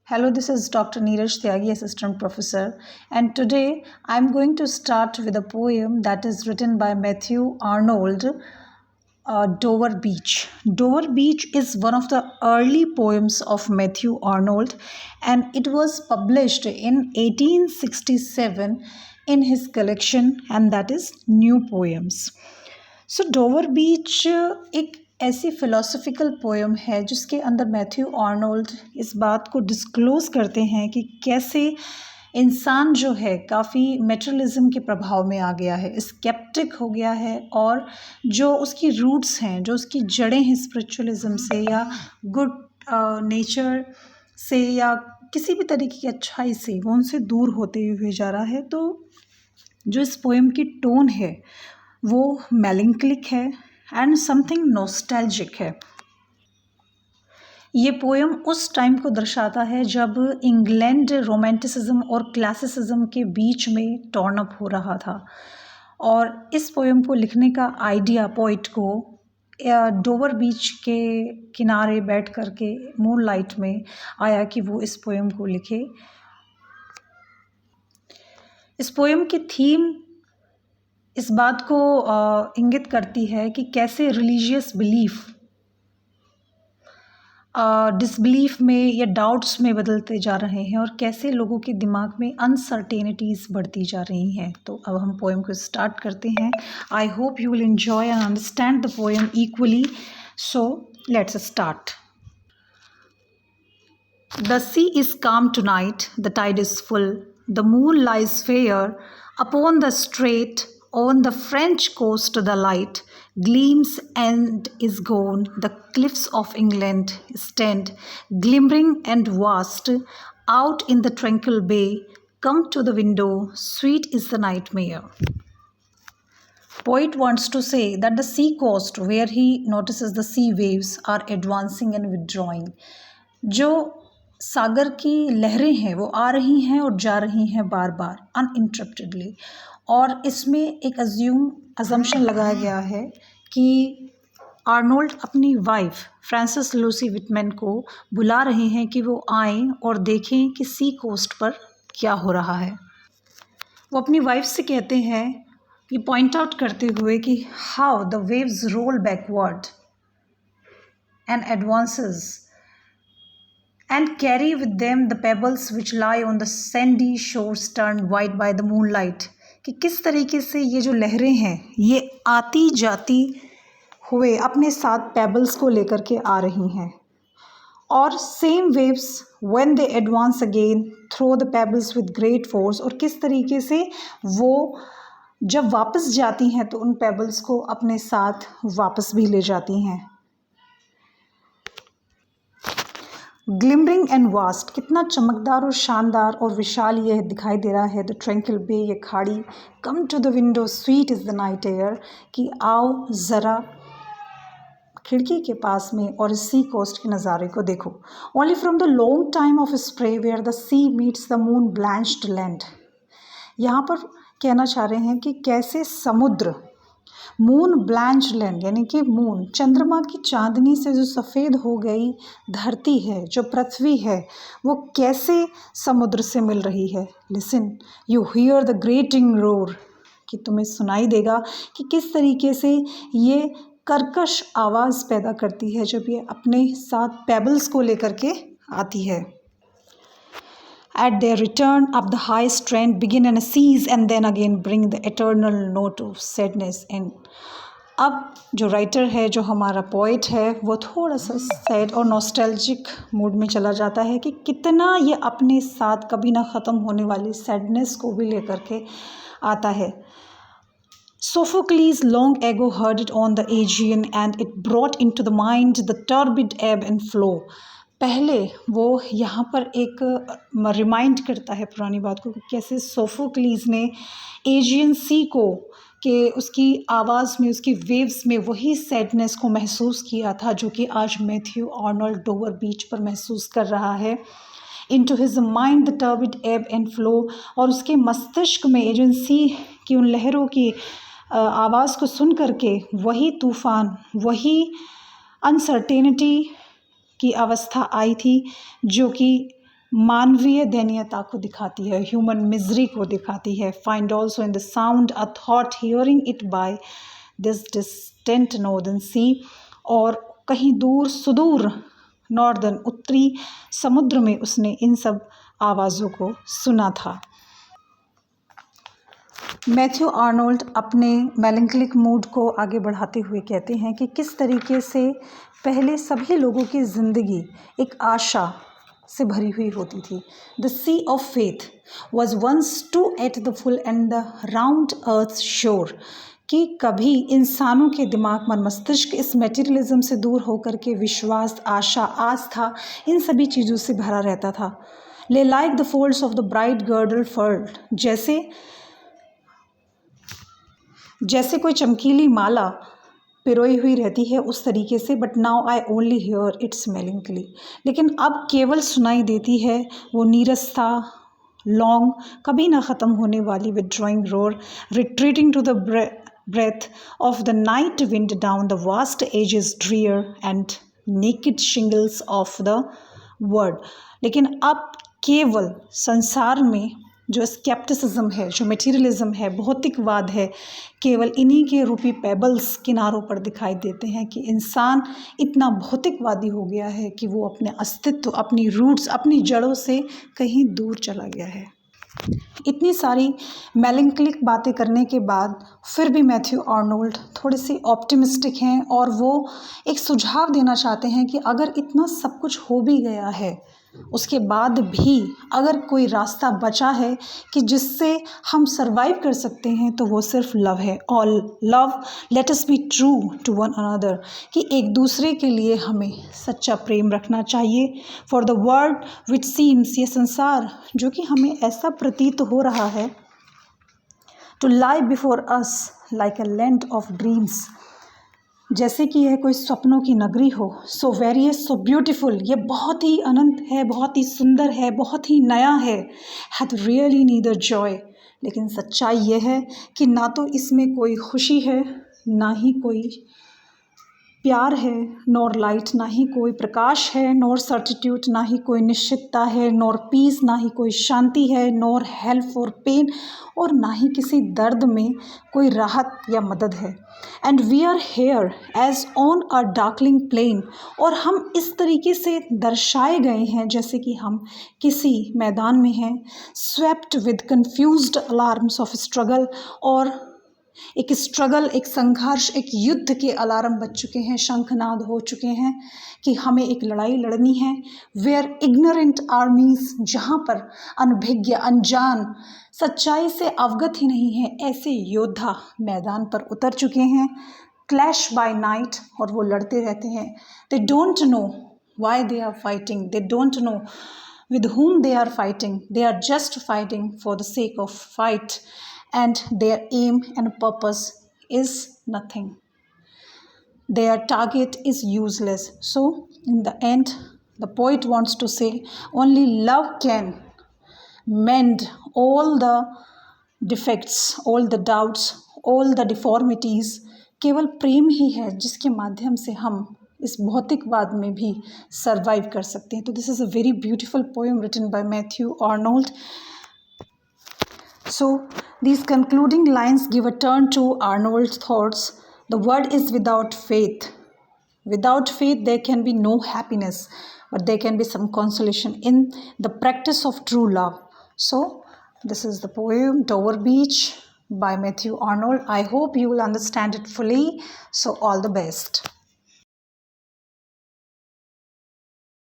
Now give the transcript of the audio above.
Hello, this is Dr. Neeraj Tyagi, Assistant Professor, and today I'm going to start with a poem that is written by Matthew Arnold, Dover Beach. Dover Beach is one of the early poems of Matthew Arnold, and it was published in 1867 in his collection, and that is New Poems. So Dover beach एक ऐसी philosophical poem है जिसके अंदर Matthew Arnold इस बात को disclose करते हैं कि कैसे इंसान जो है काफ़ी मेटेरियलिज्म के प्रभाव में आ गया है, स्केप्टिक हो गया है, और जो उसकी रूट्स हैं, जो उसकी जड़ें हैं स्पिरिचुअलिज्म से या गुड नेचर से या किसी भी तरीके की अच्छाई से, वो उनसे दूर होते हुए जा रहा है। तो जो इस पोएम की टोन है वो मेलंकलिक है एंड समथिंग नॉस्टैल्जिक है। ये पोएम उस टाइम को दर्शाता है जब इंग्लैंड रोमांटिसिज्म और क्लासिसिज्म के बीच में टर्न अप हो रहा था, और इस पोएम को लिखने का आइडिया पोइट को डोवर बीच के किनारे बैठ कर के मून लाइट में आया कि वो इस पोएम को लिखे। इस पोएम की थीम इस बात को इंगित करती है कि कैसे रिलीजियस बिलीफ डिसबिलीफ में या डाउट्स में बदलते जा रहे हैं और कैसे लोगों के दिमाग में अनसर्टेनिटीज़ बढ़ती जा रही हैं। तो अब हम पोएम को स्टार्ट करते हैं। I hope you will enjoy and understand the poem equally, so let's start. The sea is calm tonight, the tide is full, the moon lies fair upon the strait. On the French coast the light gleams and is gone. The cliffs of England stand glimmering and vast. Out in the tranquil bay, come to the window, sweet is the nightmare. Poet wants to say that the sea coast, where he notices the sea waves, are advancing and withdrawing. जो सागर की लहरें हैं वो आ रही हैं और जा रही हैं बार बार अनइंटरप्टेडली, और इसमें एक अजम्पशन लगाया गया है कि आर्नोल्ड अपनी वाइफ फ्रांसिस लूसी विटमैन को बुला रहे हैं कि वो आएं और देखें कि सी कोस्ट पर क्या हो रहा है। वो अपनी वाइफ से कहते हैं, ये पॉइंट आउट करते हुए कि how the waves roll backward and advances and carry with them the pebbles which lie on the sandy shores turned white by the moonlight, कि किस तरीके से ये जो लहरें हैं ये आती जाती हुए अपने साथ पेबल्स को लेकर के आ रही हैं, और same waves when they advance again throw the pebbles with great force, और किस तरीके से वो जब वापस जाती हैं तो उन पेबल्स को अपने साथ वापस भी ले जाती हैं। ग्लिमरिंग एंड वास्ट, कितना चमकदार और शानदार और विशाल यह दिखाई दे रहा है। द ट्रैंक्विल बे, ये खाड़ी। Come to the window, sweet is the night air, कि आओ ज़रा खिड़की के पास में और इस सी कोस्ट के नज़ारे को देखो। Only from the long time of spray where the sea meets the moon blanched land, यहाँ पर कहना चाह रहे हैं कि कैसे समुद्र मून ब्लैंच लैंड, यानी कि मून चंद्रमा की चांदनी से जो सफ़ेद हो गई धरती है, जो पृथ्वी है, वो कैसे समुद्र से मिल रही है। Listen you here the grating roar, कि तुम्हें सुनाई देगा कि किस तरीके से ये कर्कश आवाज़ पैदा करती है जब ये अपने साथ पेबल्स को लेकर के आती है। At their return up the high strand begin and cease and then again bring the eternal note of sadness and अब जो राइटर है, जो हमारा पोइट है, वो थोड़ा सा सैड और नॉस्टैल्जिक मूड में चला जाता है कि कितना ये अपने साथ कभी ना ख़त्म होने वाली सैडनेस को भी लेकर के आता है। Sophocles long ago heard it on the Aegean and it brought into the mind the turbid ebb and flow. पहले वो यहाँ पर एक रिमाइंड करता है पुरानी बात को कि कैसे सोफोक्लीज ने एजियन सी को कि उसकी आवाज़ में, उसकी वेव्स में वही सैडनेस को महसूस किया था जो कि आज मैथ्यू आर्नोल्ड डोवर बीच पर महसूस कर रहा है। Into his mind the turbid एब एंड फ्लो, और उसके मस्तिष्क में एजियन सी की उन लहरों की आवाज़ को सुन करके वही तूफ़ान, वही अनसर्टेनिटी की अवस्था आई थी जो कि मानवीय दयनीयता को दिखाती है, ह्यूमन मिजरी को दिखाती है। Find also in the sound a thought hearing it by this distant northern sea, और कहीं दूर सुदूर नॉर्दर्न उत्तरी समुद्र में उसने इन सब आवाज़ों को सुना था। मैथ्यू आर्नोल्ड अपने मेलैंखोलिक मूड को आगे बढ़ाते हुए कहते हैं कि किस तरीके से पहले सभी लोगों की ज़िंदगी एक आशा से भरी हुई होती थी। The sea of faith was once too at the full and the round earth shore, कि कभी इंसानों के दिमाग मन मस्तिष्क इस मेटीरियलिज्म से दूर होकर के विश्वास, आशा, आस्था इन सभी चीज़ों से भरा रहता था। Lay like the folds of the bright girdle furled, जैसे कोई चमकीली माला पिरोई हुई रहती है उस तरीके से। But now I only hear its melancholy, लेकिन अब केवल सुनाई देती है वो नीरसता, लॉन्ग, कभी ना ख़त्म होने वाली withdrawing roar, retreating to the breath of the night wind down the vast ages drear and naked shingles of the world। लेकिन अब केवल संसार में जो स्केप्टिसिज्म है, जो मटेरियलिज्म है, भौतिकवाद है, केवल इन्हीं के रूपी पेबल्स किनारों पर दिखाई देते हैं कि इंसान इतना भौतिकवादी हो गया है कि वो अपने अस्तित्व, अपनी रूट्स, अपनी जड़ों से कहीं दूर चला गया है। इतनी सारी मेलैंखोलिक बातें करने के बाद फिर भी मैथ्यू आर्नोल्ड थोड़े से ऑप्टिमिस्टिक हैं और वो एक सुझाव देना चाहते हैं कि अगर इतना सब कुछ हो भी गया है, उसके बाद भी अगर कोई रास्ता बचा है कि जिससे हम सरवाइव कर सकते हैं, तो वो सिर्फ लव है। All love, let us be true to one another, कि एक दूसरे के लिए हमें सच्चा प्रेम रखना चाहिए। For the world which seems, ये संसार जो कि हमें ऐसा प्रतीत हो रहा है, to lie before us like a land of dreams, जैसे कि यह कोई सपनों की नगरी हो। सो वेरियस, सो ब्यूटीफुल, ये बहुत ही अनंत है, बहुत ही सुंदर है, बहुत ही नया है। हैथ रियली नीदर जॉय, लेकिन सच्चाई यह है कि ना तो इसमें कोई खुशी है, ना ही कोई प्यार है, नॉर लाइट, ना ही कोई प्रकाश है, नॉर सर्टिट्यूड, ना ही कोई निश्चितता है, नॉर पीस, ना ही कोई शांति है, नॉर हेल्प फॉर पेन, और ना ही किसी दर्द में कोई राहत या मदद है। And we are here as on a darkling plain, और हम इस तरीके से दर्शाए गए हैं जैसे कि हम किसी मैदान में हैं, swept with confused alarms of struggle, और एक स्ट्रगल, एक संघर्ष, एक युद्ध के अलार्म बज चुके हैं, शंखनाद हो चुके हैं कि हमें एक लड़ाई लड़नी है। वेयर इग्नोरेंट आर्मीज, जहाँ पर अनभिज्ञ, अनजान, सच्चाई से अवगत ही नहीं है, ऐसे योद्धा मैदान पर उतर चुके हैं। क्लैश बाय नाइट, और वो लड़ते रहते हैं। They don't know why they are fighting, they don't know with whom they are fighting, they are just fighting for the sake of fight, and their aim and purpose is nothing, their target is useless. So in the end, the poet wants to say only love can mend all the defects, all the doubts, all the deformities। केवल प्रेम ही है जिसके माध्यम से हम इस भौतिकवाद में भी survive कर सकते हैं। तो this is a very beautiful poem written by Matthew Arnold. So these concluding lines give a turn to Arnold's thoughts. The world is without faith. Without faith there can be no happiness, but there can be some consolation in the practice of true love. So this is the poem Dover Beach by Matthew Arnold. I hope you will understand it fully. So all the best.